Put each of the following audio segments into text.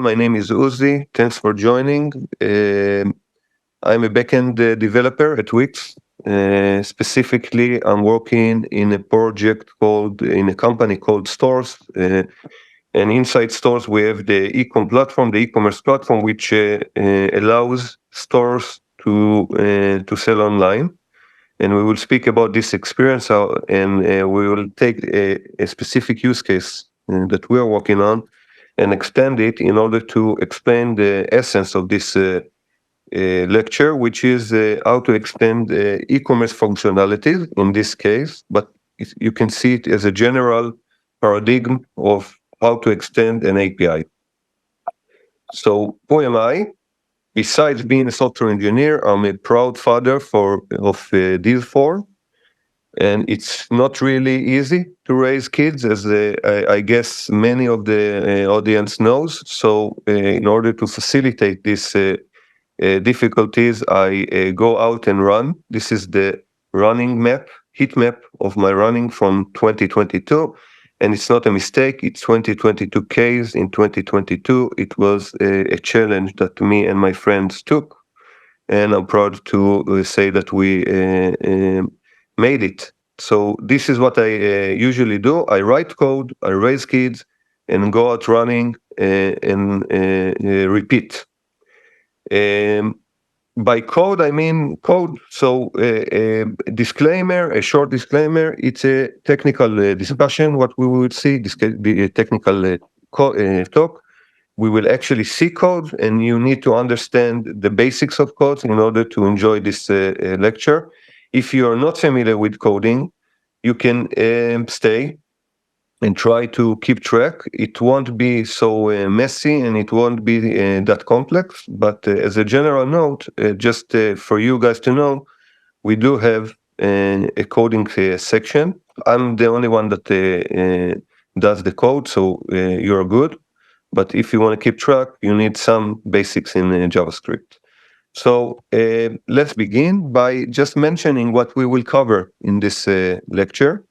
My name is Uzi. Thanks for joining. I'm a backend developer at Wix. Specifically, I'm working in a project in a company called Stores. And inside Stores, we have the e-commerce platform, which allows stores to sell online. And we will speak about this experience, and we will take a specific use case that we are working on and extend it in order to explain the essence of this lecture, which is how to extend e-commerce functionalities in this case, but you can see it as a general paradigm of how to extend an API. So who am I? Besides being a software engineer, I'm a proud father of these four. And it's not really easy to raise kids, as I guess many of the audience knows. So in order to facilitate these difficulties, I go out and run. This is the heat map of my running from 2022. And it's not a mistake, it's 2022 Ks in 2022. It was a challenge that me and my friends took. And I'm proud to say that we made it. So this is what I usually do. I write code, I raise kids, and go out running and repeat. By code, I mean code. So a short disclaimer, it's a technical discussion, what we will see. This can be a technical talk. We will actually see code, and you need to understand the basics of code in order to enjoy this lecture. If you are not familiar with coding, you can stay and try to keep track. It won't be so messy, and it won't be that complex. But as a general note, just for you guys to know, we do have a coding section. I'm the only one that does the code, so you're good. But if you want to keep track, you need some basics in JavaScript. So let's begin by just mentioning what we will cover in this lecture.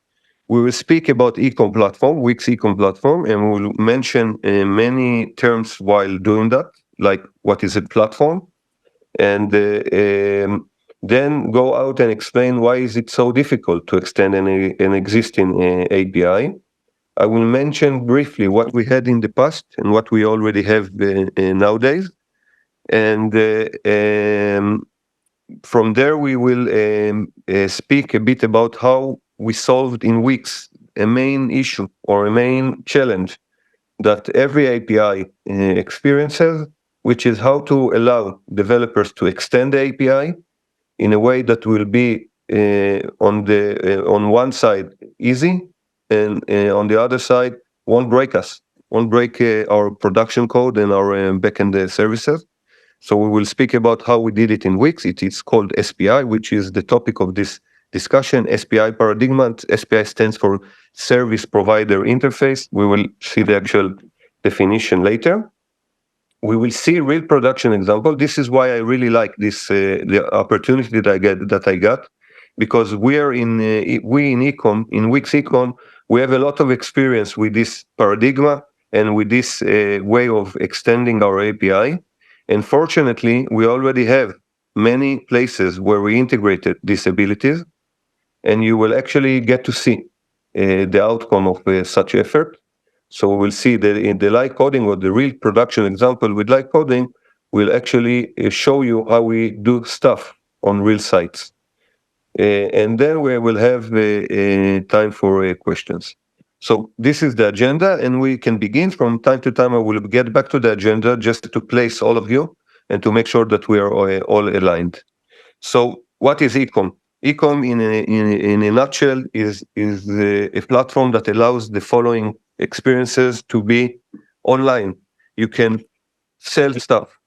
We will speak about Wix ecom platform, and we will mention many terms while doing that, like what is a platform, and then go out and explain why is it so difficult to extend an existing API. I will mention briefly what we had in the past and what we already have nowadays. And from there, we will speak a bit about how we solved in Wix a main issue or a main challenge that every API experiences, which is how to allow developers to extend the API in a way that will be on one side easy, and on the other side won't break our production code and our backend services. So we will speak about how we did it in Wix. It is called SPI, which is the topic of this discussion. SPI paradigm. SPI stands for Service Provider Interface. We will see the actual definition later. We will see real production example. This is why I really like this the opportunity that I got, because we in Wix Ecom, we have a lot of experience with this paradigm and with this way of extending our API. And fortunately, we already have many places where we integrated these abilities, and you will actually get to see the outcome of such effort. So we'll see that in the live coding, or the real production example with live coding, will actually show you how we do stuff on real sites. And then we will have time for questions. So this is the agenda, and we can begin. From time to time, I will get back to the agenda just to place all of you and to make sure that we are all aligned. So what is Ecom? Ecom, in a nutshell, is a platform that allows the following experiences to be online. You can sell stuff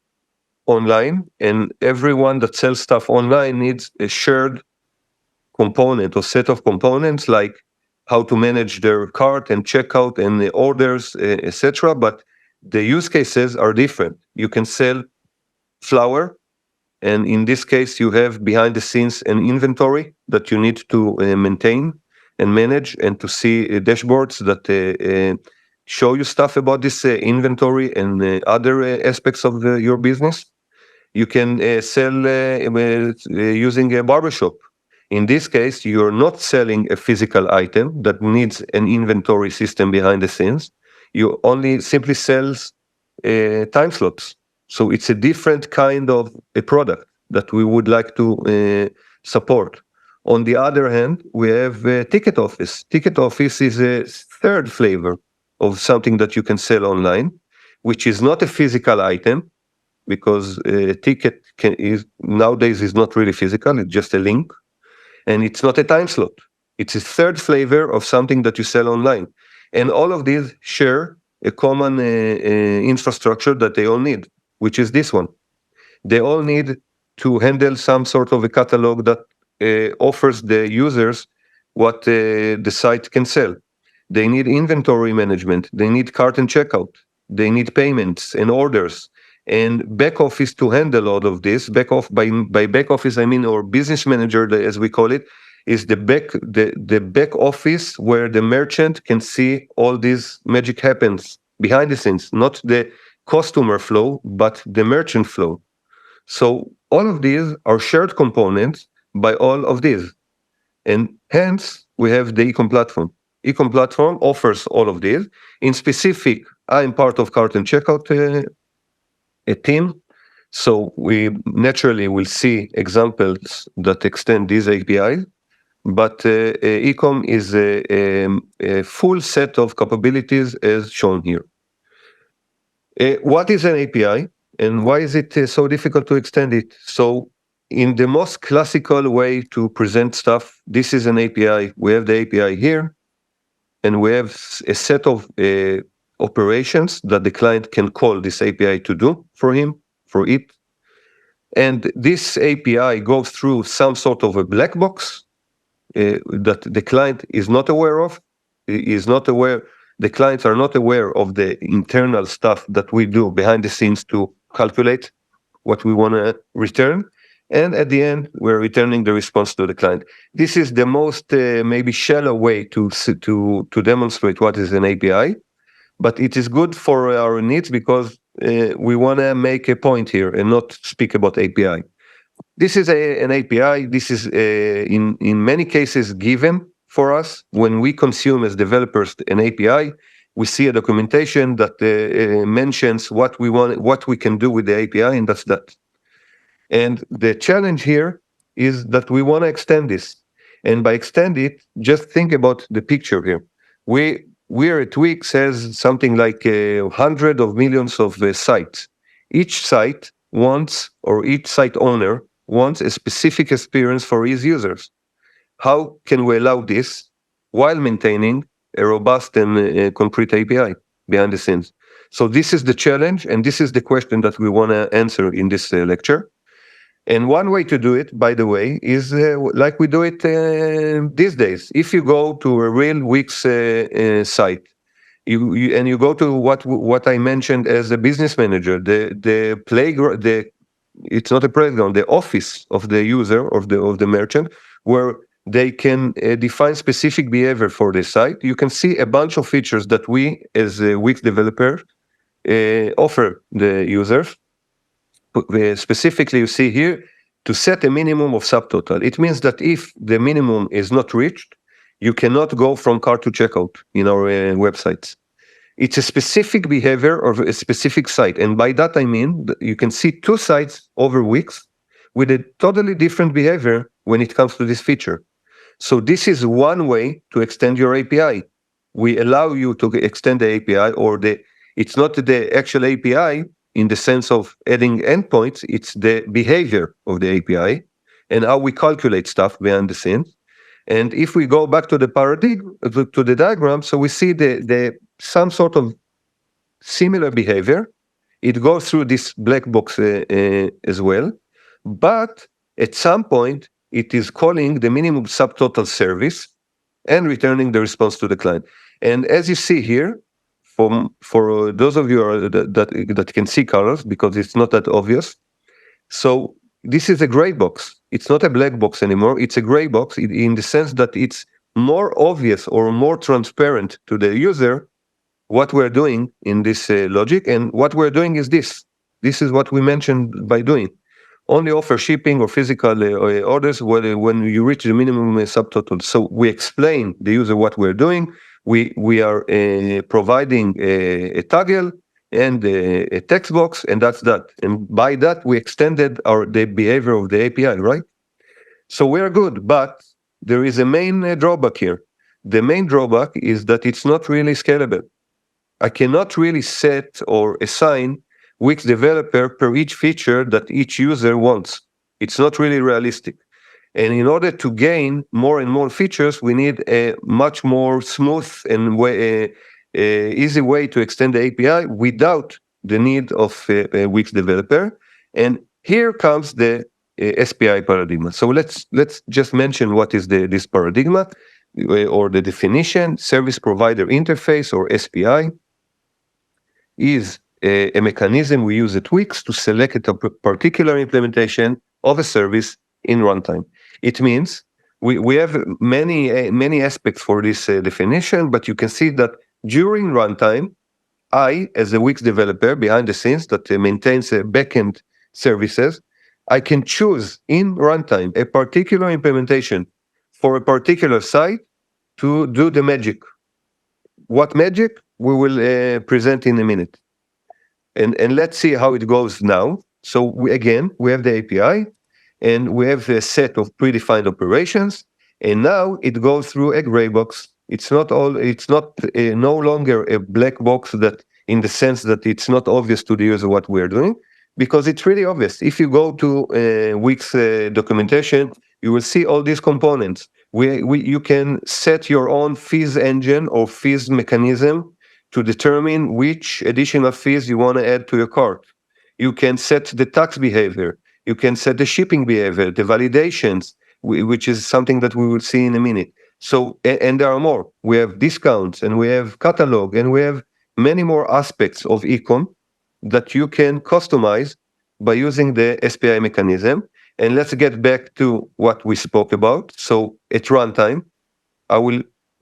online, and everyone that sells stuff online needs a shared component or set of components, like how to manage their cart and checkout and the orders, etc. But the use cases are different. You can sell flour, and in this case, you have behind the scenes an inventory that you need to maintain and manage, and to see dashboards that show you stuff about this inventory and other aspects of your business. You can sell using a barbershop. In this case, you're not selling a physical item that needs an inventory system behind the scenes. You only simply sells time slots. So it's a different kind of a product that we would like to support. On the other hand, we have Ticket Office. Ticket Office is a third flavor of something that you can sell online, which is not a physical item, because a ticket nowadays is not really physical, it's just a link, and it's not a time slot. It's a third flavor of something that you sell online. And all of these share a common infrastructure that they all need, which is this one. They all need to handle some sort of a catalog that offers the users what the site can sell. They need inventory management. They need cart and checkout. They need payments and orders and back office to handle all of this. By back office, I mean, or business manager, as we call it, is the back office where the merchant can see all this magic happens behind the scenes, not the customer flow, but the merchant flow. So all of these are shared components by all of these. And hence, we have the Ecom platform. Ecom platform offers all of these. In specific, I'm part of cart and checkout a team. So we naturally will see examples that extend these APIs. But Ecom is a full set of capabilities as shown here. What is an API and why is it so difficult to extend it? So in the most classical way to present stuff, this is an API. We have the API here, and we have a set of operations that the client can call this API to do for him, for it. And this API goes through some sort of a black box that the client is not aware of. The clients are not aware of the internal stuff that we do behind the scenes to calculate what we want to return. And at the end, we're returning the response to the client. This is the most maybe shallow way to demonstrate what is an API, but it is good for our needs because we want to make a point here and not speak about API. This is an API. This is in many cases given for us. When we consume as developers an API, we see a documentation that mentions what we want, what we can do with the API, and that's that. And the challenge here is that we want to extend this. And by extend it, just think about the picture here. We're at Wix has something like 100 of millions of sites. Each site wants, or each site owner wants a specific experience for his users. How can we allow this while maintaining a robust and concrete API behind the scenes? So this is the challenge, and this is the question that we want to answer in this lecture. And one way to do it, by the way, is like we do it these days. If you go to a real Wix site, you go to what I mentioned as a business manager, the playground, it's not a playground, the office of the user, of the merchant, where they can define specific behavior for the site. You can see a bunch of features that we, as a Wix developer, offer the users. Specifically, you see here, to set a minimum of subtotal. It means that if the minimum is not reached, you cannot go from cart to checkout in our websites. It's a specific behavior of a specific site. And by that, I mean, that you can see two sites over Wix with a totally different behavior when it comes to this feature. So this is one way to extend your API. We allow you to extend the API, or it's not the actual API, in the sense of adding endpoints, it's the behavior of the API and how we calculate stuff behind the scenes. And if we go back to the paradigm, to the diagram, so we see the some sort of similar behavior. It goes through this black box as well, but at some point it is calling the minimum subtotal service and returning the response to the client. And as you see here, for those of you that can see colors, because it's not that obvious. So this is a gray box. It's not a black box anymore. It's a gray box in the sense that it's more obvious or more transparent to the user what we're doing in this logic, and what we're doing is this. This is what we mentioned by doing. Only offer shipping or physical orders when you reach the minimum subtotal. So we explain the user what we're doing. We are providing a toggle and a text box, and that's that. And by that, we extended the behavior of the API, right? So we are good, but there is a main drawback here. The main drawback is that it's not really scalable. I cannot really set or assign Wix developer per each feature that each user wants. It's not really realistic. And in order to gain more and more features, we need a much more smooth and easy way to extend the API without the need of a Wix developer. And here comes the SPI paradigm. So let's just mention what is this paradigm or the definition. Service provider interface, or SPI, is a mechanism we use at Wix to select a particular implementation of a service in runtime. It means we have many aspects for this definition, but you can see that during runtime, I, as a Wix developer behind the scenes that maintains backend services, I can choose in runtime a particular implementation for a particular site to do the magic. What magic? We will present in a minute. And let's see how it goes now. So we have the API, and we have a set of predefined operations, and now it goes through a gray box. It's not no longer a black box, that in the sense that it's not obvious to the user what we're doing, because it's really obvious. If you go to Wix documentation, you will see all these components. You can set your own fees engine or fees mechanism to determine which additional fees you want to add to your cart. You can set the tax behavior. You can set the shipping behavior, the validations, which is something that we will see in a minute. So, and there are more. We have discounts, and we have catalog, and we have many more aspects of ecom that you can customize by using the SPI mechanism. And let's get back to what we spoke about. So at runtime,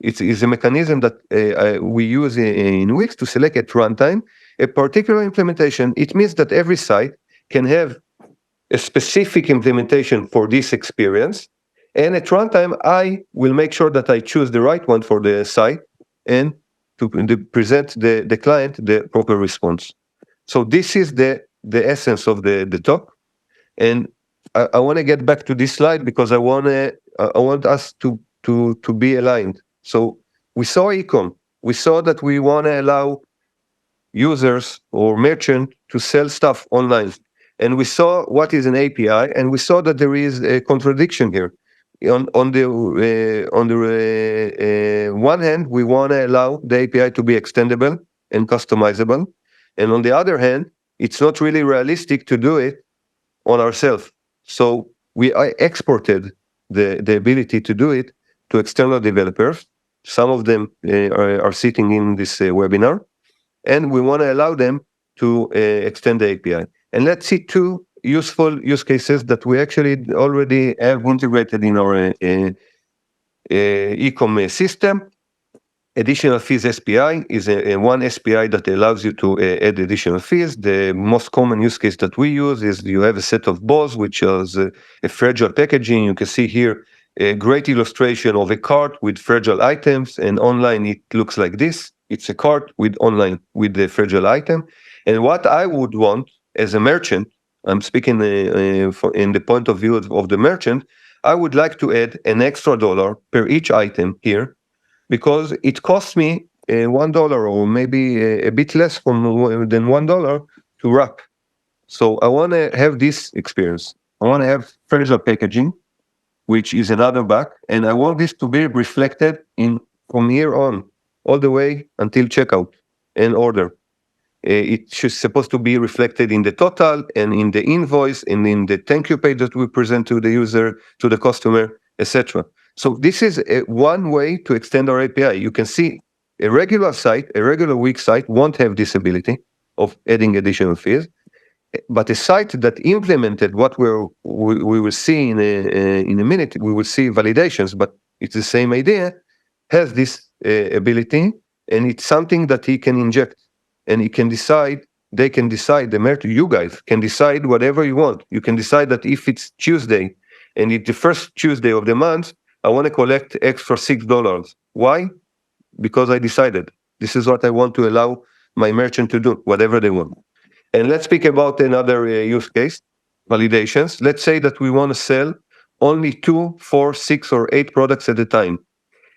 it's a mechanism that we use in Wix to select at runtime a particular implementation. It means that every site can have a specific implementation for this experience. And at runtime, I will make sure that I choose the right one for the site and to present the client the proper response. So this is the essence of the talk. And I want to get back to this slide because I want us to be aligned. So we saw ecom. We saw that we want to allow users or merchant to sell stuff online. And we saw what is an API, and we saw that there is a contradiction here. On the one hand, we want to allow the API to be extendable and customizable. And on the other hand, it's not really realistic to do it on ourselves. So we exported the ability to do it to external developers. Some of them are sitting in this webinar, and we want to allow them to extend the API. And let's see two useful use cases that we actually already have integrated in our ecom system. Additional fees SPI is one SPI that allows you to add additional fees. The most common use case that we use is you have a set of balls, which is a fragile packaging. You can see here a great illustration of a cart with fragile items, and online it looks like this. It's a cart with the fragile item. And what I would want as a merchant, I'm speaking in the point of view of the merchant, I would like to add an extra $1 per each item here, because it costs me $1 or maybe a bit less than $1 to wrap. So I want to have this experience. I want to have fragile packaging, which is another bug, and I want this to be reflected from here on, all the way until checkout and order. It's supposed to be reflected in the total and in the invoice and in the thank you page that we present to the user, to the customer, etc. So this is one way to extend our API. You can see a regular Wix site won't have this ability of adding additional fees, but a site that implemented what we will see in a minute, we will see validations, but it's the same idea, has this ability, and it's something that he can inject, and he can decide. They can decide, the merchant, you guys can decide whatever you want. You can decide that if it's Tuesday and it's the first Tuesday of the month, I want to collect extra $6. Why? Because I decided this is what I want to allow my merchant to do, whatever they want. And let's speak about another use case, validations. Let's say that we want to sell only 2, 4, 6, or 8 products at a time.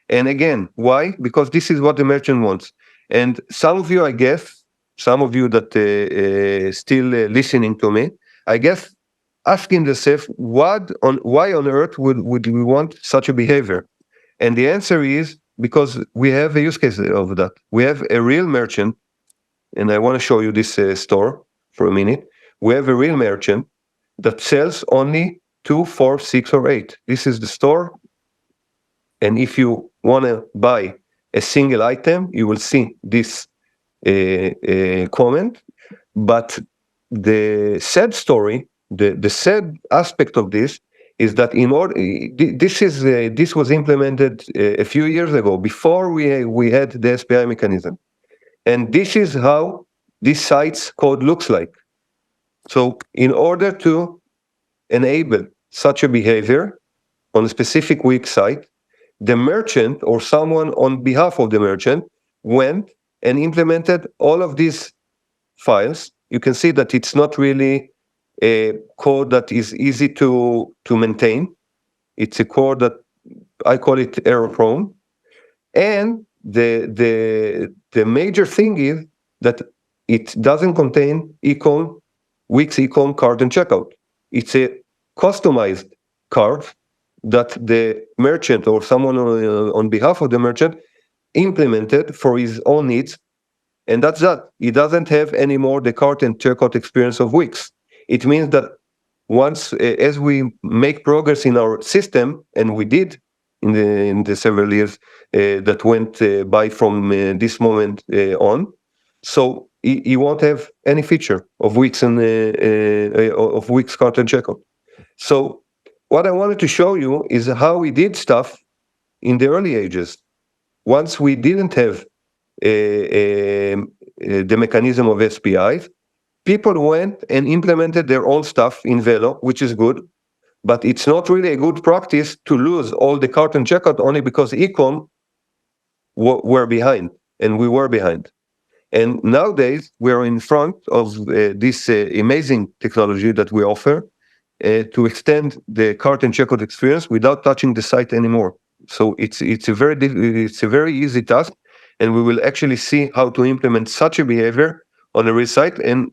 And again, why? Because this is what the merchant wants. And some of you, I guess, some of you that still listening to me, I guess, asking yourself, why on earth would we want such a behavior? And the answer is because we have a use case of that. We have a real merchant, and I want to show you this store for a minute. We have a real merchant that sells only 2, 4, 6, or 8. This is the store. And if you want to buy a single item, you will see this comment. But the sad story, the sad aspect of this is that this was implemented a few years ago, before we had the SPI mechanism. And this is how this site's code looks like. So in order to enable such a behavior on a specific Wix site, the merchant or someone on behalf of the merchant went and implemented all of these files. You can see that it's not really a code that is easy to maintain. It's a code that I call it error prone. And the major thing is that it doesn't contain Wix ecom cart and checkout. It's a customized cart that the merchant or someone on behalf of the merchant implemented for his own needs. And that's that. He doesn't have anymore the cart and checkout experience of Wix. It means that once, as we make progress in our system, and we did in the several years that went by from this moment on, so he won't have any feature of Wix and of Wix cart and checkout. So what I wanted to show you is how we did stuff in the early ages. Once we didn't have the mechanism of SPIs, people went and implemented their own stuff in Velo, which is good, but it's not really a good practice to lose all the cart and checkout only because ecom were behind, and we were behind. And nowadays, we're in front of this amazing technology that we offer to extend the cart and checkout experience without touching the site anymore. So it's a very easy task, and we will actually see how to implement such a behavior on a real site. And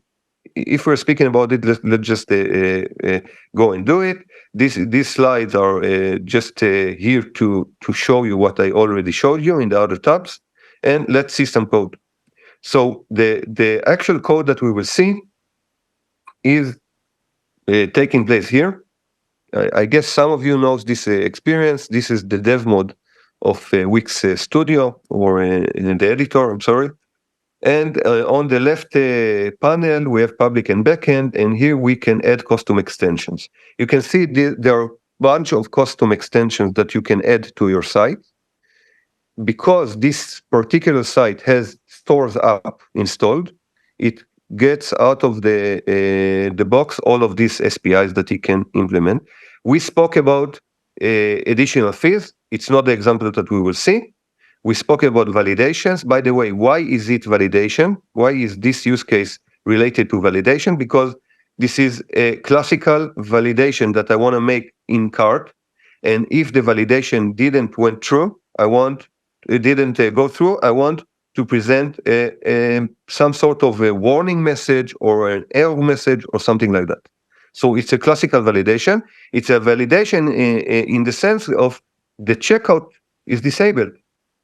if we're speaking about it, let's just go and do it. These slides are just here to show you what I already showed you in the other tabs, and let's see some code. So the actual code that we will see is taking place here. I guess some of you knows this experience. This is the dev mode of Wix Studio, or in the editor, I'm sorry. And on the left panel, we have public and backend, and here we can add custom extensions. You can see there are a bunch of custom extensions that you can add to your site. Because this particular site has Stores app installed, it gets out of the box all of these SPIs that it can implement. We spoke about additional fees. It's not the example that we will see. We spoke about validations. By the way, why is it validation? Why is this use case related to validation? Because this is a classical validation that I want to make in cart. And if the validation didn't went through, it didn't go through, I want to present some sort of a warning message or an error message or something like that. So it's a classical validation. It's a validation in the sense of the checkout is disabled.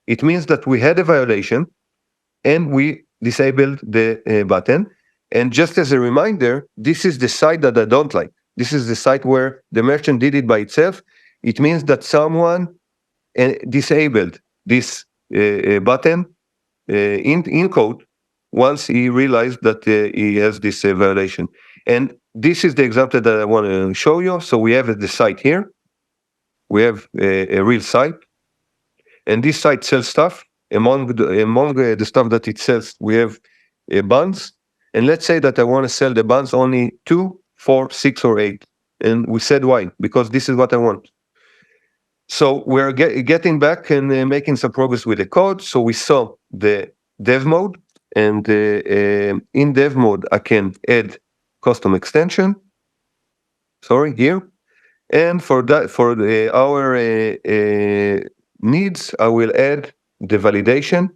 It means that we had a violation and we disabled the button. And just as a reminder, this is the site that I don't like. This is the site where the merchant did it by itself. It means that someone disabled this button in code once he realized that he has this violation. And this is the example that I want to show you. So we have the site here. We have a real site. And this site sells stuff. among the stuff that it sells, we have buns. And let's say that I want to sell the buns only 2, 4, 6, or 8. And we said why? Because this is what I want. So we're getting back and making some progress with the code. So we saw the dev mode, and in dev mode, I can add custom extension. Sorry, here. And for that, for our needs, I will add the validation.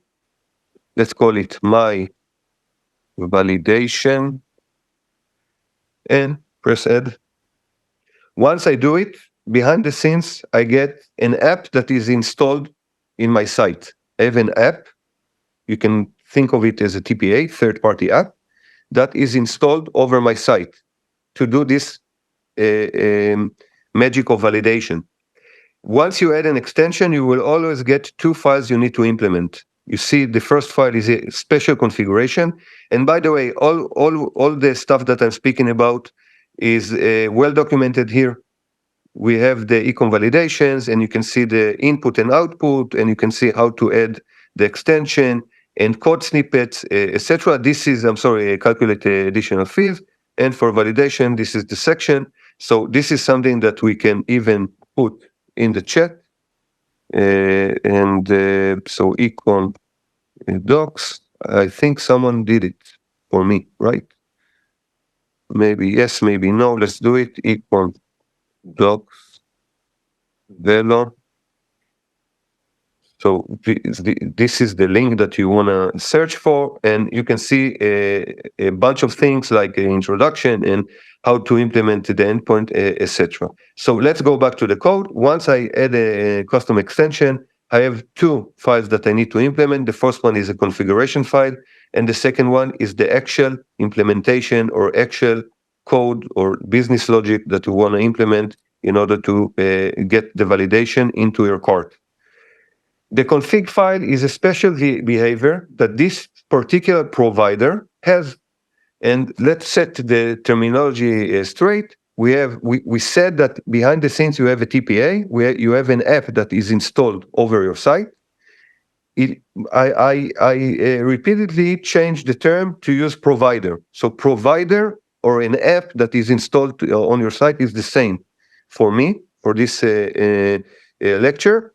Let's call it my validation, and press add. Once I do it, behind the scenes, I get an app that is installed in my site. I have an app. You can think of it as a TPA, third-party app, that is installed over my site to do this magic of validation. Once you add an extension, you will always get 2 files you need to implement. You see, the first file is a special configuration. And by the way, all the stuff that I'm speaking about is well documented here. We have the econ validations, and you can see the input and output, and you can see how to add the extension and code snippets, etc. This is, calculate additional fees. And for validation, this is the section. So this is something that we can even put in the chat. So econ docs, I think someone did it for me, right? Maybe yes, maybe no. Let's do it. Econ docs velo. So this is the link that you want to search for, and you can see a bunch of things like an introduction and how to implement the endpoint, etc. So let's go back to the code. Once I add a custom extension, I have 2 files that I need to implement. The first one is a configuration file, and the second one is the actual implementation or actual code or business logic that you want to implement in order to get the validation into your cart. The config file is a special behavior that this particular provider has. And let's set the terminology straight. We said that behind the scenes you have a TPA, where you have an app that is installed over your site. I repeatedly changed the term to use provider. So provider or an app that is installed on your site is the same for me, for this lecture.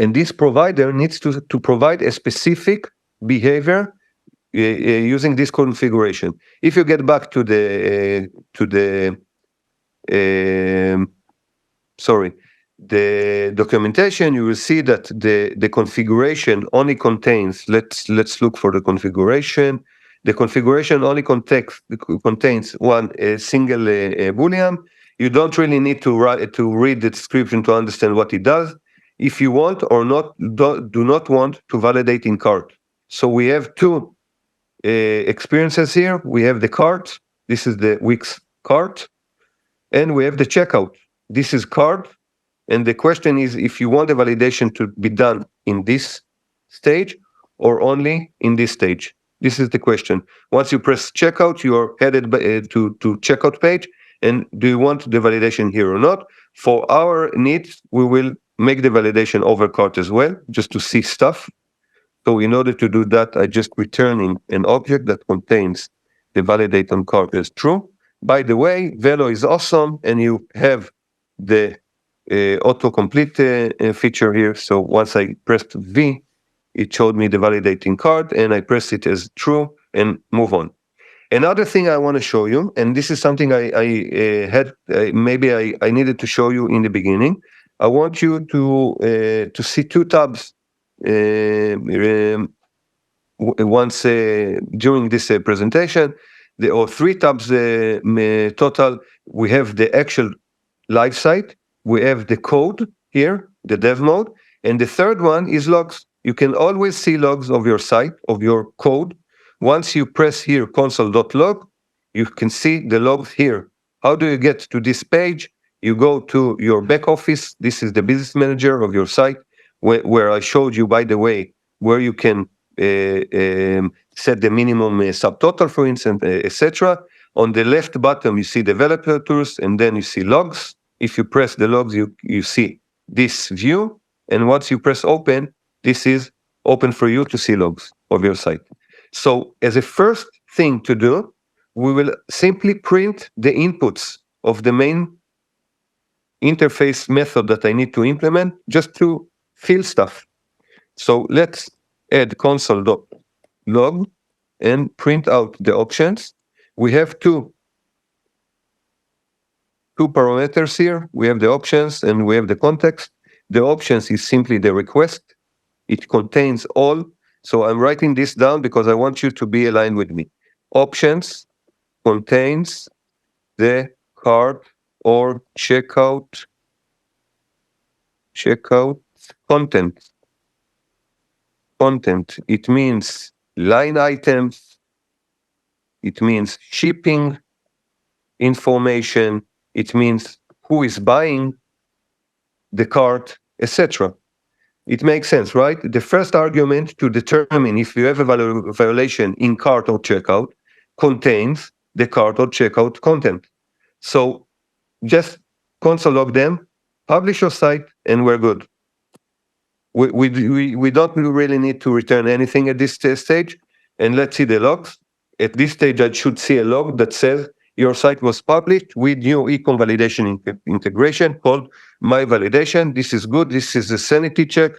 And this provider needs to provide a specific behavior using this configuration. If you get back to the documentation, you will see that the configuration only contains. Let's look for the configuration. The configuration only contains one single boolean. You don't really need to read the description to understand what it does. If you want or do not want to validate in cart. So we have 2 experiences here. We have the cart. This is the Wix cart. And we have the checkout. This is cart. And the question is if you want the validation to be done in this stage or only in this stage. This is the question. Once you press checkout, you are headed to checkout page. And do you want the validation here or not? For our needs, we will make the validation over cart as well, just to see stuff. So in order to do that, I just returning an object that contains the validate on cart as true. By the way, Velo is awesome, and you have the autocomplete feature here. So once I pressed V, it showed me the validating cart, and I press it as true and move on. Another thing I want to show you, and this is something I needed to show you in the beginning. I want you to see 2 tabs once during this presentation. There are 3 tabs total. We have the actual live site. We have the code here, the dev mode, and the third one is logs. You can always see logs of your site, of your code. Once you press here console.log, you can see the logs here. How do you get to this page? You go to your back office. This is the business manager of your site, where I showed you, by the way, where you can set the minimum subtotal, for instance, etc. On the left bottom, you see developer tools, and then you see logs. If you press the logs, you see this view. And once you press open, this is open for you to see logs of your site. So as a first thing to do, we will simply print the inputs of the main interface method that I need to implement just to fill stuff. So let's add console.log and print out the options. We have two parameters here. We have the options and we have the context. The options is simply the request. It contains all. So I'm writing this down because I want you to be aligned with me. Options contains the cart or checkout content. It means line items. It means shipping information. It means who is buying the cart, etc. It makes sense, right? The first argument to determine if you have a violation in cart or checkout contains the cart or checkout content. So just console log them, publish your site, and we're good. We don't really need to return anything at this stage. And let's see the logs. At this stage, I should see a log that says your site was published with new ecom validation integration called my validation. This is good. This is a sanity check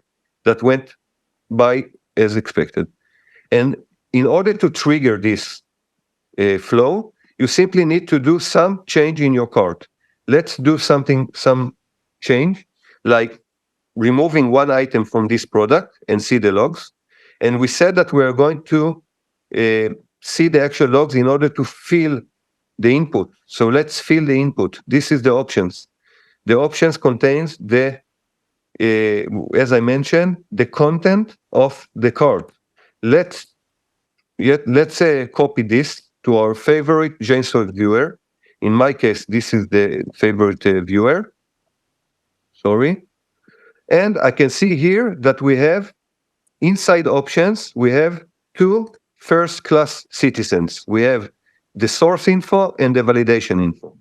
that went by as expected. And in order to trigger this flow, you simply need to do some change in your cart. Let's do some change, like removing one item from this product and see the logs. And we said that we are going to see the actual logs in order to fill the input. So let's fill the input. This is the options. The options contains the, as I mentioned, the content of the cart. Let's copy this to our favorite JSON viewer. In my case, this is the favorite viewer. Sorry. And I can see here that we have inside options, we have two first-class citizens. We have the source info and the validation info.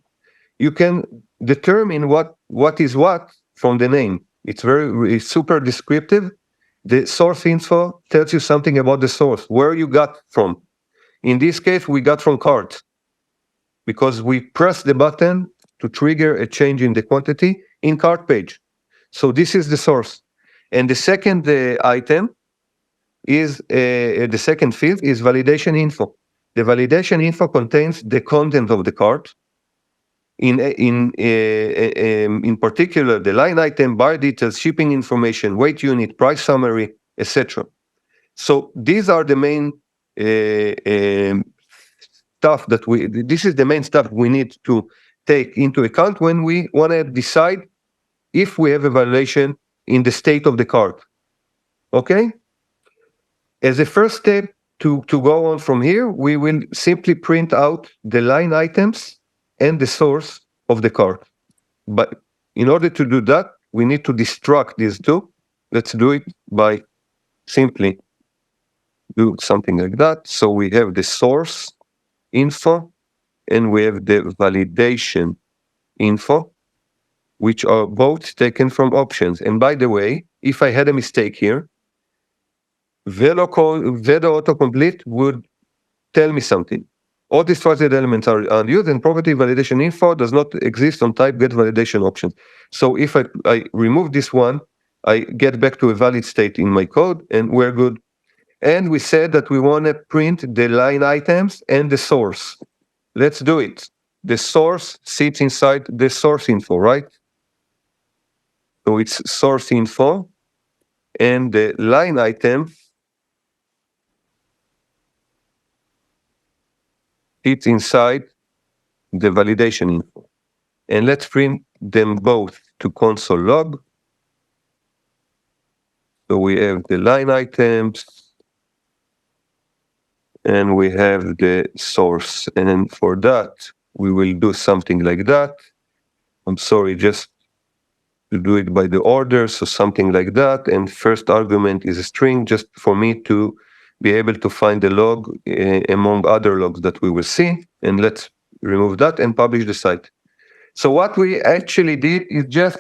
You can determine what is what from the name. It's super descriptive. The source info tells you something about the source, where you got from. In this case, we got from cart because we pressed the button to trigger a change in the quantity in cart page. So this is the source. And the second item is, the second field is validation info. The validation info contains the content of the cart. In particular, the line item, buyer details, shipping information, weight unit, price summary, etc. So these are the main stuff this is the main stuff we need to take into account when we want to decide if we have a violation in the state of the cart. Okay? As a first step to go on from here, we will simply print out the line items and the source of the cart. But in order to do that, we need to destruct these two. Let's do it by simply do something like that. So we have the source info and we have the validation info, which are both taken from options. And by the way, if I had a mistake here, Velo autocomplete would tell me something. All these trusted elements are unused and property validation info does not exist on type get validation options. So if I remove this one, I get back to a valid state in my code and we're good. And we said that we want to print the line items and the source. Let's do it. The source sits inside the source info, right? So it's source info and the line item sits inside the validation info. And let's print them both to console log. So we have the line items and we have the source. And for that, we will do something like that. I'm sorry, just to do it by the order. So something like that. And first argument is a string just for me to be able to find the log among other logs that we will see. And let's remove that and publish the site. So what we actually did is just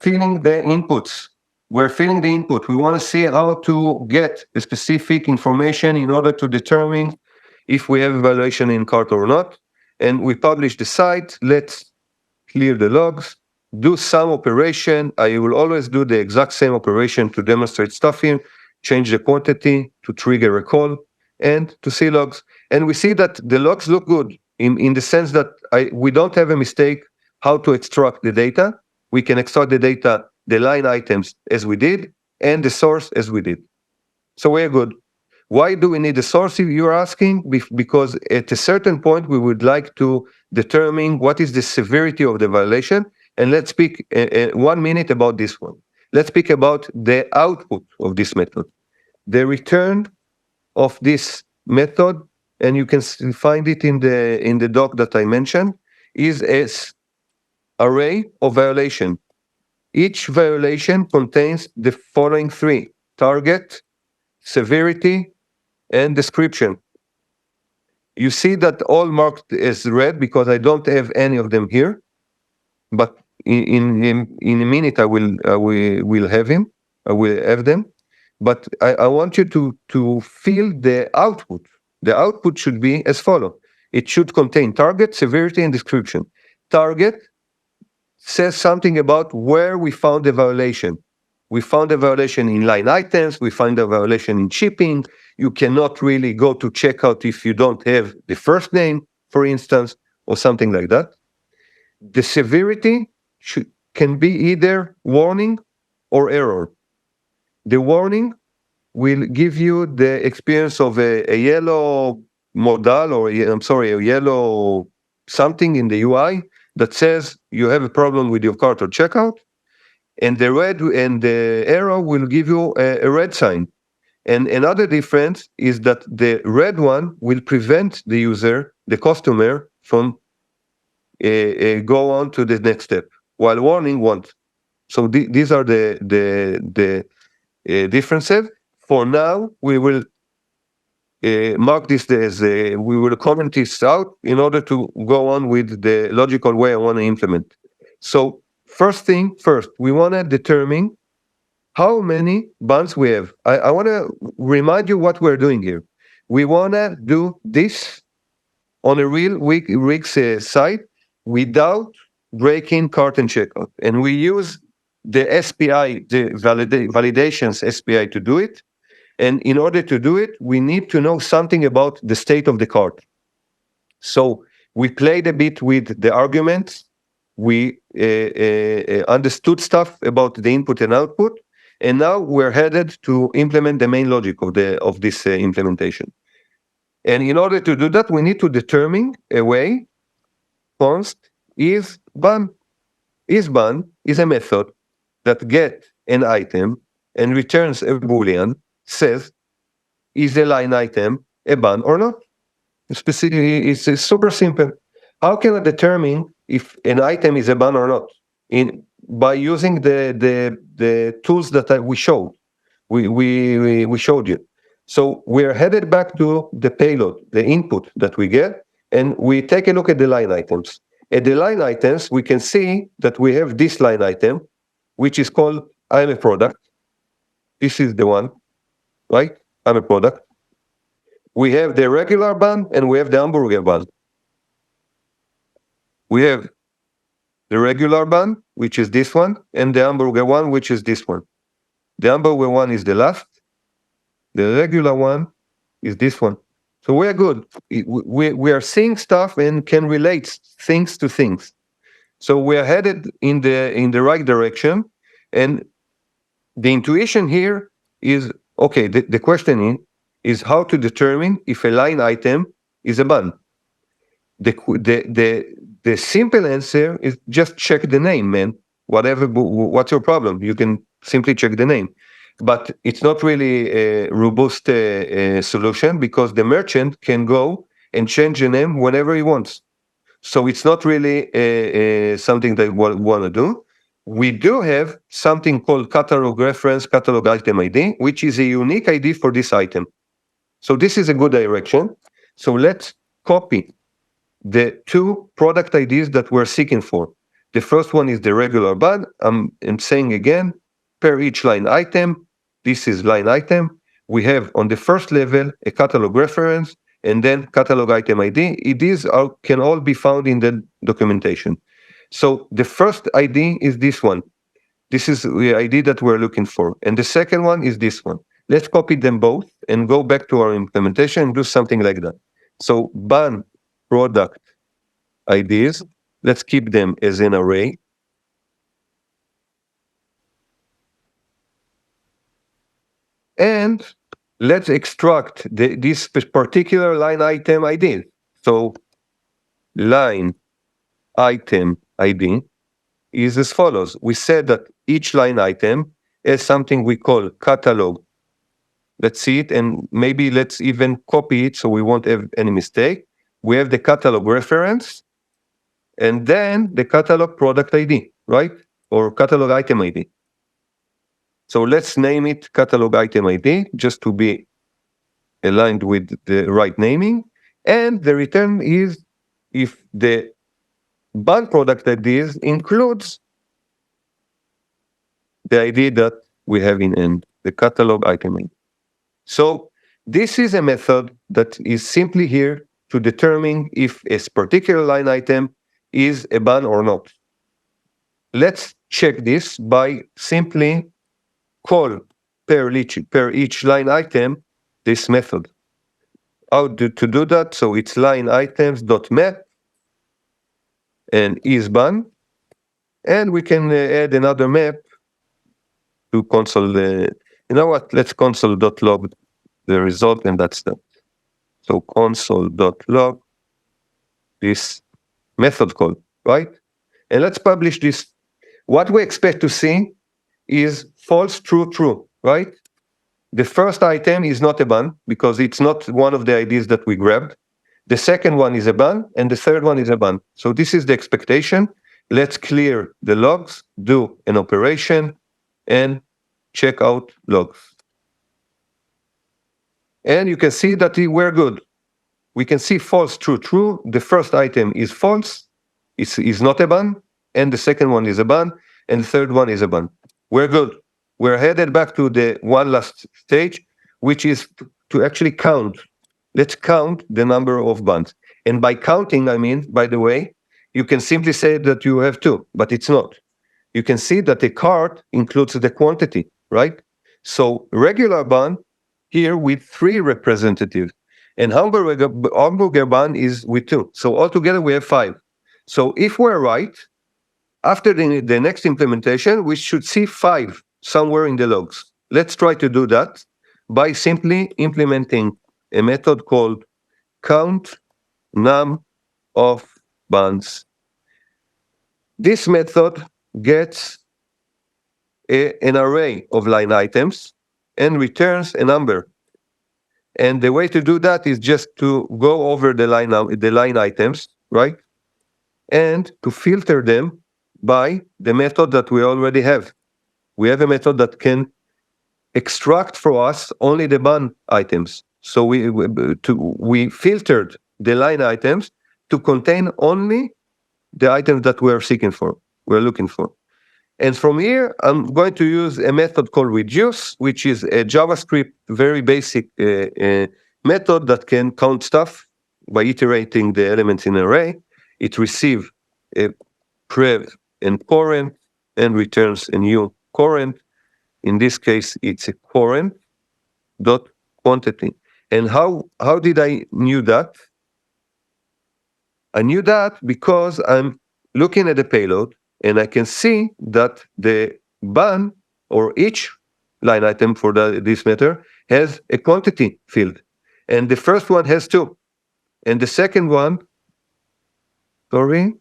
filling the inputs we're filling the input. We want to see how to get a specific information in order to determine if we have a violation in cart or not. And we publish the site. Let's clear the logs, do some operation. I will always do the exact same operation to demonstrate stuff here, change the quantity to trigger a call and to see logs. And we see that the logs look good in the sense that we don't have a mistake how to extract the data. We can extract the data, the line items as we did, and the source as we did. So we're good. Why do we need the source, you're asking? Because at a certain point, we would like to determine what is the severity of the violation. And let's speak 1 minute about this one. Let's speak about the output of this method. The return of this method, and you can find it in the doc that I mentioned, is an array of violation. Each violation contains the following three: target, severity, and description. You see that all marked as red because I don't have any of them here, but in a minute I will have him. I will have them, but I want you to feel the output. The output should be as follows. It should contain target, severity, and description. Target says something about where we found the violation. We found a violation in line items. We find a violation in shipping. You cannot really go to checkout if you don't have the first name, for instance, or something like that. The severity can be either warning or error. The warning will give you the experience of a yellow modal, or a yellow something in the UI that says you have a problem with your cart or checkout. And the red and the arrow will give you a red sign. And another difference is that the red one will prevent the user, the customer, from go on to the next step, while warning won't. So these are the differences. For now, we will mark this as we will comment this out in order to go on with the logical way I want to implement. So first thing first, we want to determine how many buns we have. I want to remind you what we're doing here. We want to do this on a real Wix site without breaking cart and checkout. And we use the SPI, the validations SPI to do it. And in order to do it, we need to know something about the state of the cart. So we played a bit with the arguments. We understood stuff about the input and output. And now we're headed to implement the main logic of this implementation. And in order to do that, we need to determine a way. Const is bun. Is bun is a method that gets an item and returns a boolean, says is a line item a bun or not. Specifically, it's super simple. How can I determine if an item is a bun or not? By using the tools that we showed. We showed you. So we're headed back to the payload, the input that we get, and we take a look at the line items. At the line items, we can see that we have this line item, which is called I'm a product. This is the one, right? I'm a product. We have the regular bun and we have the hamburger bun. We have the regular bun, which is this one, and the hamburger one, which is this one. The hamburger one is the last. The regular one is this one. So we are good. We are seeing stuff and can relate things to things. So we are headed in the right direction. And the intuition here is, okay, the question is how to determine if a line item is a bun. The simple answer is just check the name, man. What's your problem? You can simply check the name. But it's not really a robust solution because the merchant can go and change the name whenever he wants. So it's not really something that we want to do. We do have something called catalog reference, catalog item ID, which is a unique ID for this item. So this is a good direction. So let's copy the two product IDs that we're seeking for. The first one is the regular bun. I'm saying again, per each line item. This is line item. We have on the first level a catalog reference and then catalog item ID. These can all be found in the documentation. So the first ID is this one. This is the ID that we're looking for. And the second one is this one. Let's copy them both and go back to our implementation and do something like that. So ban product IDs, let's keep them as an array. And let's extract this particular line item ID. So line item ID is as follows. We said that each line item has something we call catalog. Let's see it, and maybe let's even copy it so we won't have any mistake. We have the catalog reference, and then the catalog product ID, right? Or catalog item ID. So let's name it catalog item ID, just to be aligned with the right naming. And the return is if the ban product ID includes the ID that we have in end, the catalog item ID. So this is a method that is simply here to determine if a particular line item is a ban or not. Let's check this by simply call per each line item this method. How to do that? So it's line items.map and is ban, and we can add another map to console. You know what? Let's console.log the result, and that's that. So console.log this method call, right? And let's publish this. What we expect to see is false, true, true, right? The first item is not a ban because it's not one of the IDs that we grabbed. The second one is a ban, and the third one is a ban. So this is the expectation. Let's clear the logs, do an operation, and check out logs. And you can see that we're good. We can see false, true, true. The first item is false, is not a ban, and the second one is a ban, and the third one is a ban. We're good. We're headed back to the one last stage, which is to actually count. Let's count the number of bans. And by counting, I mean, by the way, you can simply say that you have two, but it's not. You can see that the cart includes the quantity, right? So regular ban here with 3 representatives, and hamburger ban is with 2. So altogether we have 5. So if we're right, after the next implementation, we should see 5 somewhere in the logs. Let's try to do that by simply implementing a method called count num of bans. This method gets an array of line items and returns a number. And the way to do that is just to go over the line items, right? And to filter them by the method that we already have. We have a method that can extract for us only the ban items. So we filtered the line items to contain only the items that we're looking for. And from here, I'm going to use a method called reduce, which is a JavaScript very basic method that can count stuff by iterating the elements in an array. It receives a prev and current and returns a new current. In this case, it's a current dot quantity. And how did I knew that? I knew that because I'm looking at the payload and I can see that the ban or each line item for this matter has a quantity field. And the first one has 2. And the second one, 3.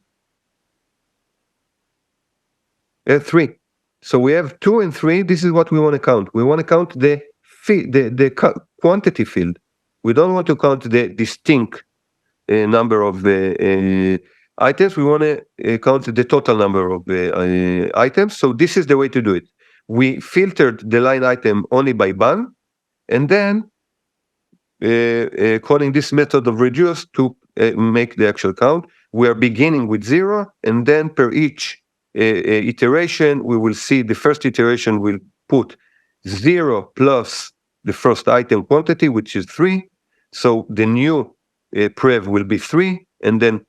So we have 2 and 3. This is what we want to count. We want to count the quantity field. We don't want to count the distinct number of items. We want to count the total number of items. So this is the way to do it. We filtered the line item only by ban, and then calling this method of reduce to make the actual count. We are beginning with 0, and then per each iteration, we will see the first iteration will put 0 plus the first item quantity, which is 3. So the new prev will be 3, and then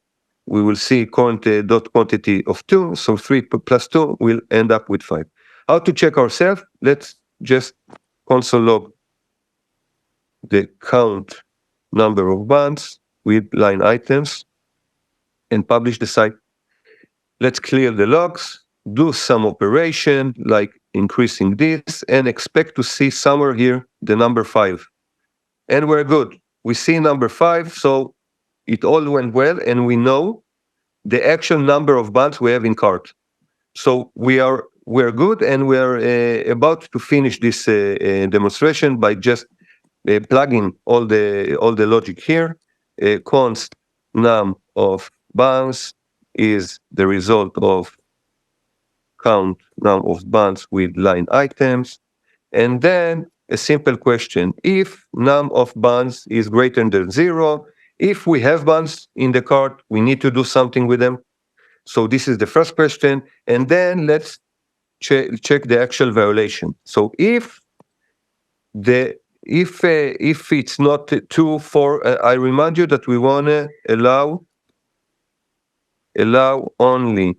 we will see current dot quantity of 2. So 3 plus 2 will end up with 5. How to check ourselves? Let's just console log the count number of bands with line items and publish the site. Let's clear the logs, do some operation like increasing this, and expect to see somewhere here the number 5. And we're good. We see number 5, so it all went well, and we know the actual number of bands we have in cart. So we're good, and we're about to finish this demonstration by just plugging all the logic here. Const num of bands is the result of count num of bands with line items, and then a simple question: if num of bands is greater than 0, if we have bands in the cart, we need to do something with them. So this is the first question, and then let's check the actual violation. So if it's not 2, 4, I remind you that we want to allow only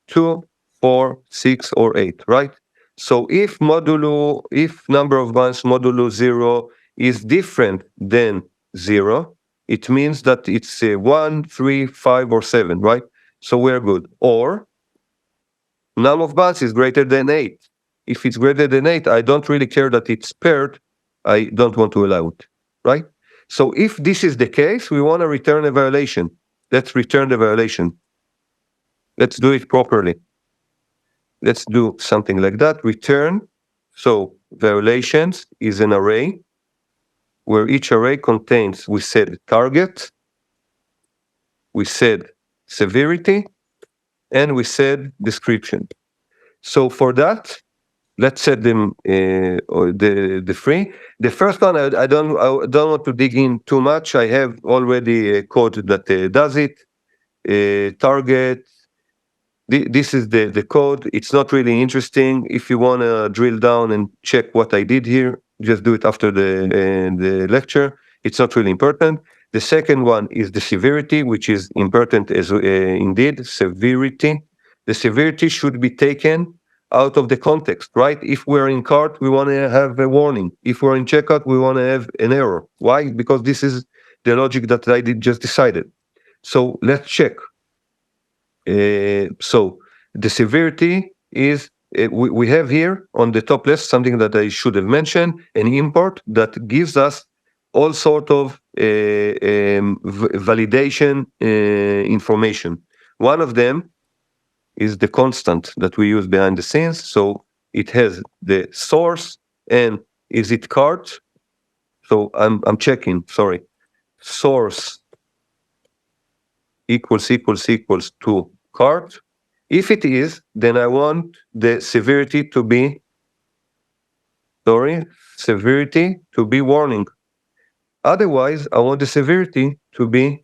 2, 4, 6, or 8, right? So if number of bands modulo 0 is different than 0, it means that it's 1, 3, 5, or 7, right? So we're good. Or num of bands is greater than 8. If it's greater than 8, I don't really care that it's paired. I don't want to allow it, right? So if this is the case, we want to return a violation. Let's return the violation. Let's do it properly. Let's do something like that. Return. So violations is an array where each array contains, we said target, we said severity, and we said description. So for that, let's set them the three. The first one, I don't want to dig in too much. I have already a code that does it. Target. This is the code. It's not really interesting. If you want to drill down and check what I did here, just do it after the lecture. It's not really important. The second one is the severity, which is important as indeed, severity. The severity should be taken out of the context, right? If we're in cart, we want to have a warning. If we're in checkout, we want to have an error. Why? Because this is the logic that I just decided. So let's check. So the severity is, we have here on the top left something that I should have mentioned, an import that gives us all sort of validation information. One of them is the constant that we use behind the scenes. So it has the source and is it cart? So I'm checking, sorry. Source equals to cart. If it is, then I want the severity to be, warning. Otherwise, I want the severity to be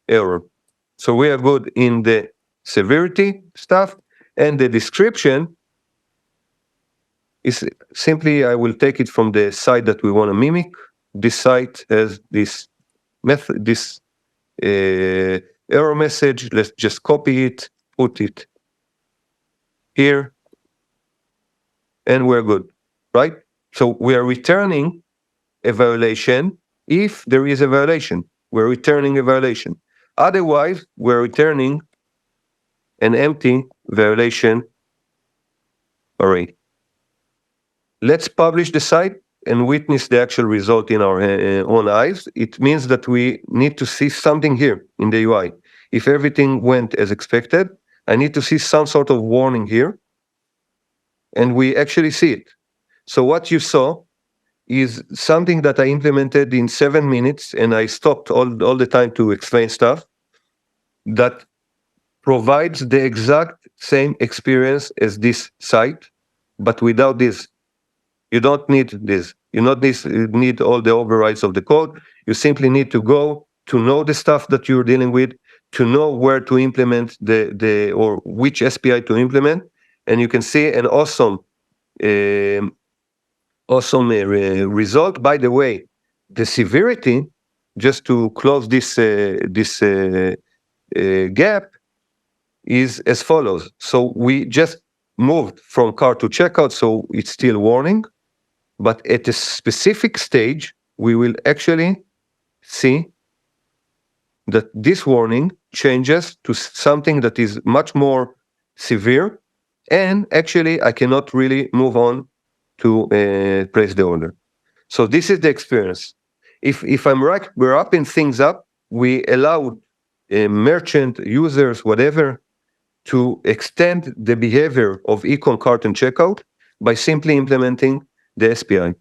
error. So we are good in the severity stuff, and the description is simply, I will take it from the site that we want to mimic. This site has this method, this error message. Let's just copy it, put it here, and we're good, right? So we are returning a violation. If there is a violation, we're returning a violation. Otherwise, we're returning an empty violation array. Let's publish the site and witness the actual result in our own eyes. It means that we need to see something here in the UI. If everything went as expected, I need to see some sort of warning here, and we actually see it. So what you saw is something that I implemented in 7 minutes, and I stopped all the time to explain stuff, that provides the exact same experience as this site, but without this. You don't need this. You don't need all the overrides of the code. You simply need to go to know the stuff that you're dealing with, to know where to implement or which SPI to implement, and you can see an awesome result. By the way, the severity, just to close this gap, is as follows. So we just moved from cart to checkout, so it's still warning, but at a specific stage, we will actually see that this warning changes to something that is much more severe, and actually I cannot really move on to place the order. So this is the experience. If I'm wrapping things up, we allow merchant users, whatever, to extend the behavior of ecom cart and checkout by simply implementing the SPI.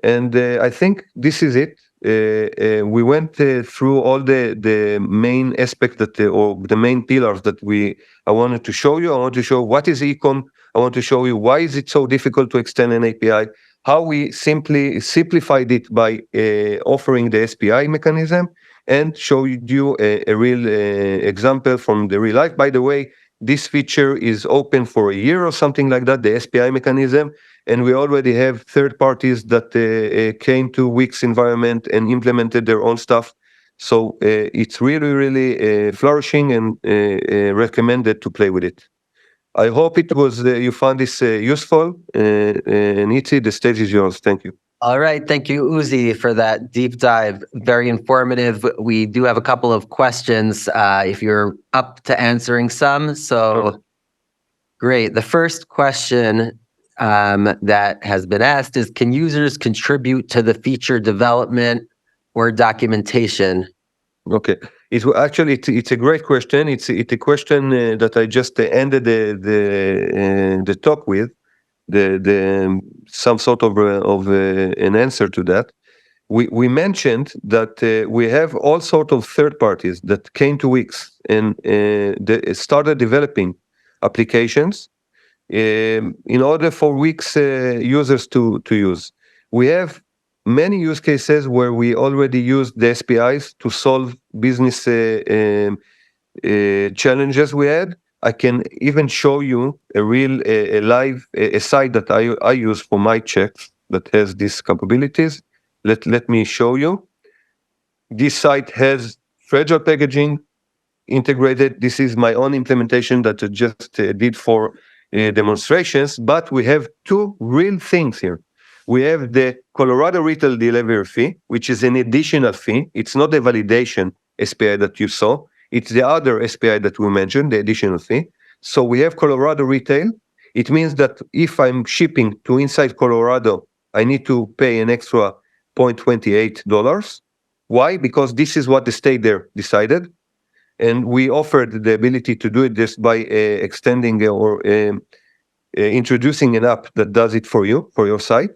And I think this is it. We went through all the main aspects or the main pillars that I wanted to show you. I want to show what is ecom. I want to show you why is it so difficult to extend an API, how we simply simplified it by offering the SPI mechanism, and show you a real example from the real life. By the way, this feature is open for a year or something like that, the SPI mechanism, and we already have third parties that came to Wix environment and implemented their own stuff. So it's really, really flourishing, and recommended to play with it. I hope it was you found this useful. Nitsi, the stage is yours. Thank you. All right. Thank you, Uzi, for that deep dive. Very informative. We do have a couple of questions if you're up to answering some. So great. The first question that has been asked is, can users contribute to the feature development or documentation? Okay. It's a great question. It's a question that I just ended the talk with, some sort of an answer to that. We mentioned that we have all sorts of third parties that came to Wix and they started developing applications in order for Wix users to use. We have many use cases where we already used the SPIs to solve business challenges we had. I can even show you a real live site that I use for my checks that has these capabilities. Let me show you. This site has fragile packaging integrated. This is my own implementation that I just did for demonstrations, but we have two real things here. We have the Colorado retail delivery fee, which is an additional fee. It's not the validation SPI that you saw. It's the other SPI that we mentioned, the additional fee. So we have Colorado retail. It means that if I'm shipping to inside Colorado, I need to pay an extra $0.28. Why? Because this is what the state there decided. And we offered the ability to do it just by extending or introducing an app that does it for you, for your site.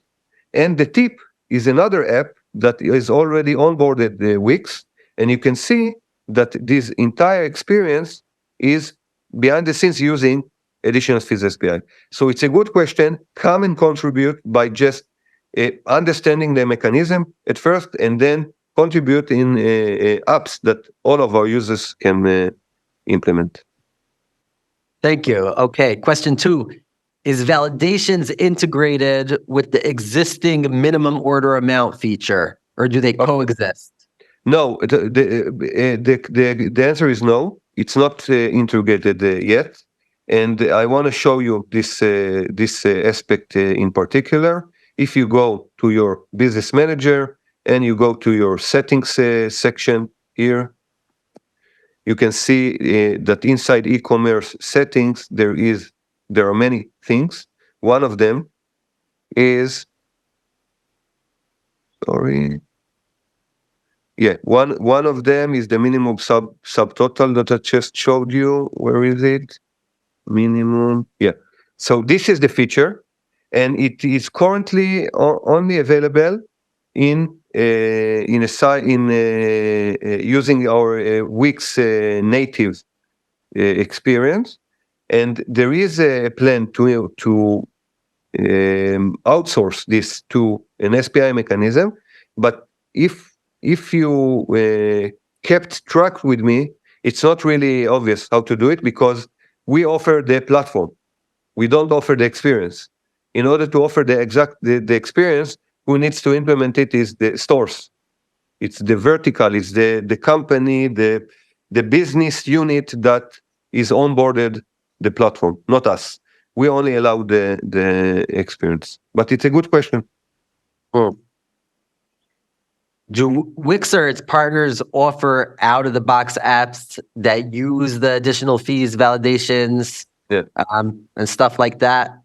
And the tip is another app that is already onboarded the Wix. And you can see that this entire experience is behind the scenes using additional fees SPI. So it's a good question. Come and contribute by just understanding the mechanism at first, and then contribute in apps that all of our users can implement. Thank you. Okay, question 2. Is validations integrated with the existing minimum order amount feature, or do they coexist? No, the answer is no. It's not integrated yet. And I want to show you this aspect in particular. If you go to your business manager and you go to your settings section here, you can see that inside e-commerce settings, there are many things. One of them is, one of them is the minimum subtotal that I just showed you. Where is it? Minimum. Yeah. So this is the feature, and it is currently only available in using our Wix native experience. And there is a plan to outsource this to an SPI mechanism. But if you kept track with me, it's not really obvious how to do it because we offer the platform. We don't offer the experience. In order to offer the experience, who needs to implement it is the stores. It's the vertical, it's the company, the business unit that is onboarded the platform, not us. We only allow the experience. But it's a good question. Do Wix or its partners offer out-of-the-box apps that use the additional fees, validations, Yeah. and stuff like that?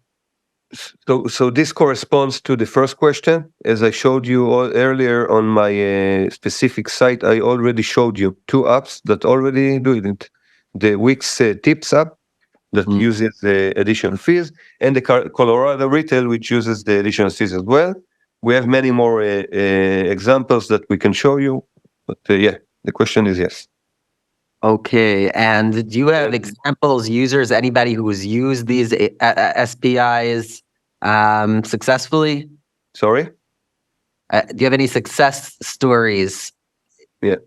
So this corresponds to the first question. As I showed you earlier on my specific site, I already showed you two apps that already do it. The Wix Tips app that uses the additional fees, and the Colorado Retail, which uses the additional fees as well. We have many more examples that we can show you, but yeah, the question is yes. Okay, and do you have examples, users, anybody who's used these SPIs successfully? Sorry? Do you have any success stories? Yeah.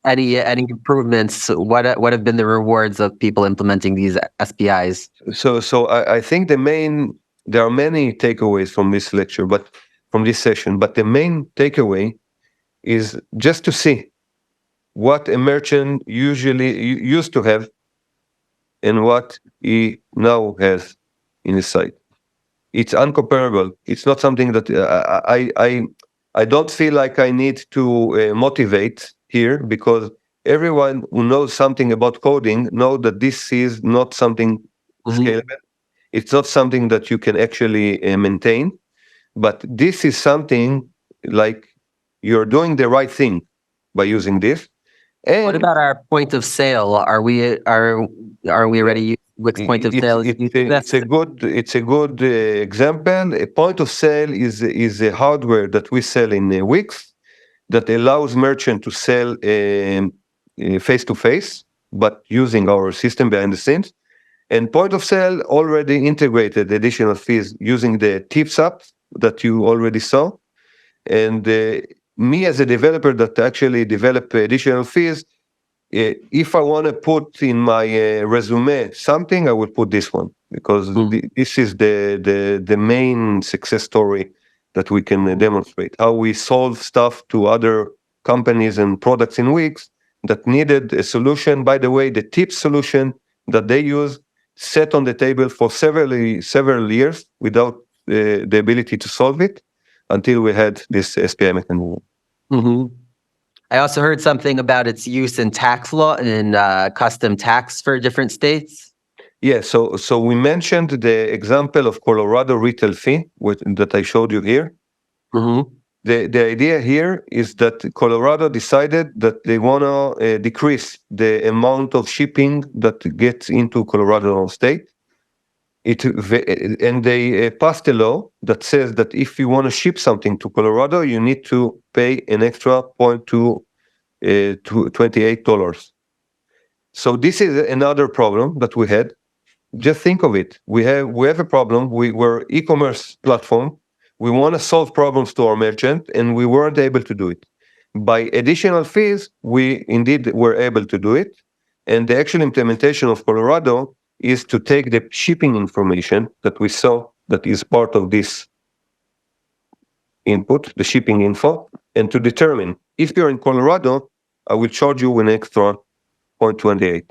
Any improvements? What have been the rewards of people implementing these SPIs? So I think there are many takeaways from this lecture, but from this session, but the main takeaway is just to see what a merchant usually used to have and what he now has in his site. It's uncomparable. It's not something that I don't feel like I need to motivate here, because everyone who knows something about coding know that this is not something scalable. It's not something that you can actually maintain, but this is something like you're doing the right thing by using this. And what about our point of sale? Are we already using Wix point of sale? It's a good example. A point of sale is a hardware that we sell in Wix that allows merchant to sell face to face, but using our system behind the scenes. And point of sale already integrated additional fees using the tips app that you already saw. And me as a developer that actually develop additional fees, if I want to put in my resume something, I would put this one, because this is the main success story that we can demonstrate, how we solve stuff to other companies and products in Wix that needed a solution. By the way, the tip solution that they use sat on the table for several years without the ability to solve it until we had this SPI mechanism. I also heard something about its use in tax law and custom tax for different states. Yeah, so we mentioned the example of Colorado retail fee that I showed you here. The idea here is that Colorado decided that they want to decrease the amount of shipping that gets into Colorado state. And they passed a law that says that if you want to ship something to Colorado, you need to pay an extra $28. So this is another problem that we had. Just think of it. We have a problem. We're e-commerce platform. We want to solve problems to our merchant, and we weren't able to do it. By additional fees, we indeed were able to do it. And the actual implementation of Colorado is to take the shipping information that we saw that is part of this input, the shipping info, and to determine if you're in Colorado, I will charge you an extra 0.28.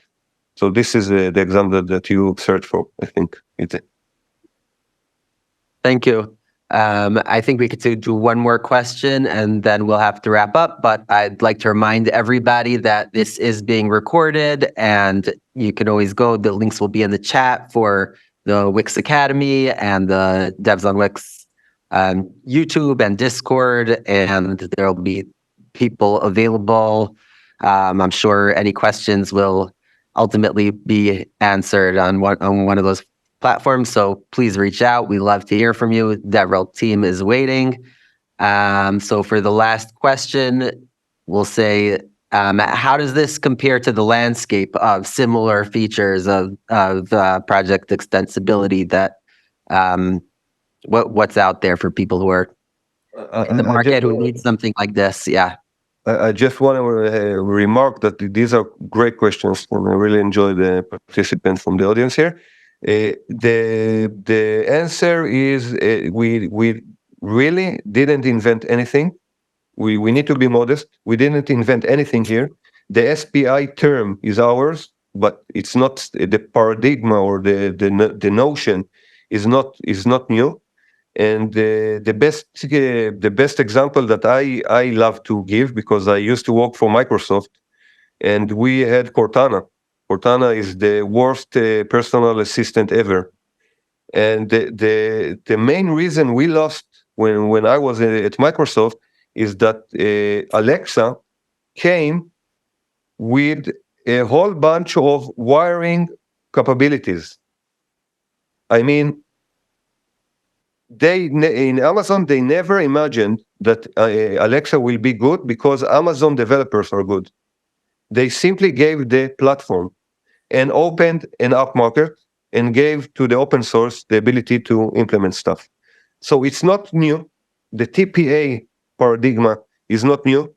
So this is the example that you search for, I think. It's it. Thank you. I think we could do one more question and then we'll have to wrap up, but I'd like to remind everybody that this is being recorded and you can always go, the links will be in the chat for the Wix Academy and the Devs on Wix YouTube and Discord, and there'll be people available. I'm sure any questions will ultimately be answered on one of those platforms. So please reach out. We love to hear from you. DevRel team is waiting. So for the last question, we'll say, how does this compare to the landscape of similar features of project extensibility that what's out there for people who are in the market who need something like this? Yeah. I just want to remark that these are great questions, and I really enjoy the participants from the audience here. The answer is we really didn't invent anything. We need to be modest. We didn't invent anything here. The SPI term is ours, but it's not the paradigm, or the notion is not new. And the best example that I love to give, because I used to work for Microsoft, and we had Cortana. Cortana is the worst personal assistant ever. And the main reason we lost when I was at Microsoft is that Alexa came with a whole bunch of wiring capabilities. I mean, in Amazon, they never imagined that Alexa will be good because Amazon developers are good. They simply gave the platform and opened an app market and gave to the open source the ability to implement stuff. So it's not new. The TPA paradigm is not new.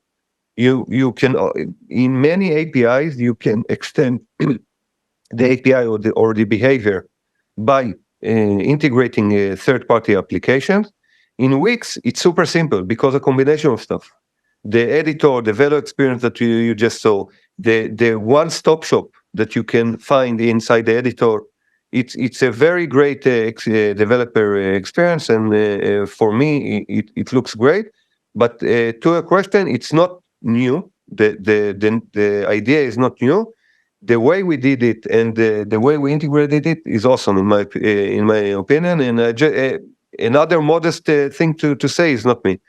You can in many APIs you can extend the API or the behavior by integrating third-party applications. In Wix, it's super simple because a combination of stuff. The editor, the value experience that you just saw, the one-stop shop that you can find inside the editor, it's a very great developer experience, and for me, it looks great. But to a question, it's not new. The idea is not new. The way we did it and the way we integrated it is awesome in my opinion. And another modest thing to say is not me;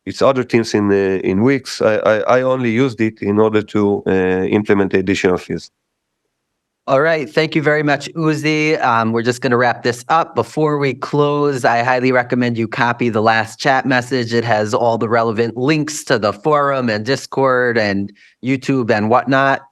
it's other teams in Wix. I only used it in order to implement the additional fees. All right. Thank you very much, Uzi. We're just going to wrap this up. Before we close, I highly recommend you copy the last chat message. It has all the relevant links to the forum and Discord and YouTube and whatnot.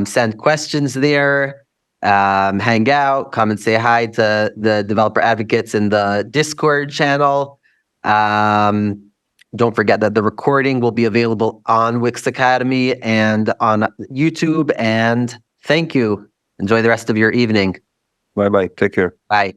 Send questions there, hang out, come and say hi to the developer advocates in the Discord channel. Don't forget that the recording will be available on Wix Academy and on YouTube. And thank you. Enjoy the rest of your evening. Bye bye. Take care. Bye.